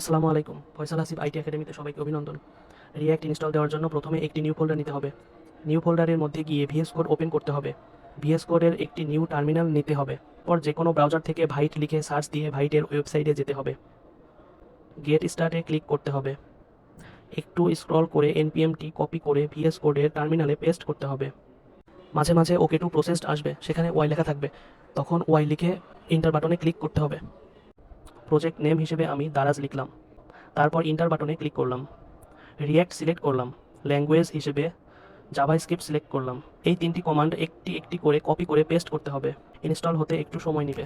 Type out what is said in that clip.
আসসালামু আলাইকুম। ফয়সাল হাসিব আইটি একাডেমিতে সবাইকে অভিনন্দন। রিয়্যাক্ট ইনস্টল দেওয়ার জন্য প্রথমে একটি নিউ ফোল্ডার নিতে হবে। নিউ ফোল্ডারের মধ্যে গিয়ে ভিএস কোড ওপেন করতে হবে। ভিএস কোডের একটি নিউ টার্মিনাল নিতে হবে। পর যে কোনো ব্রাউজার থেকে ভাইট লিখে সার্চ দিয়ে ভাইটের ওয়েবসাইটে যেতে হবে। গেট স্টার্টে ক্লিক করতে হবে। একটু স্ক্রল করে এনপিএমটি কপি করে ভিএস কোডের টার্মিনালে পেস্ট করতে হবে। মাঝে মাঝে ওকে টু প্রসেসড আসবে, সেখানে ওয়াই লেখা থাকবে, তখন ওয়াই লিখে ইন্টার বাটনে ক্লিক করতে হবে। প্রজেক্ট নেম হিসেবে আমি দারাজ লিখলাম। তারপর ইন্টার বাটনে ক্লিক করলাম। রিয়্যাক্ট সিলেক্ট করলাম। ল্যাঙ্গুয়েজ হিসেবে জাভাস্ক্রিপ্ট সিলেক্ট করলাম। এই তিনটি কমান্ড একটি একটি করে কপি করে পেস্ট করতে হবে। ইনস্টল হতে একটু সময় নেবে।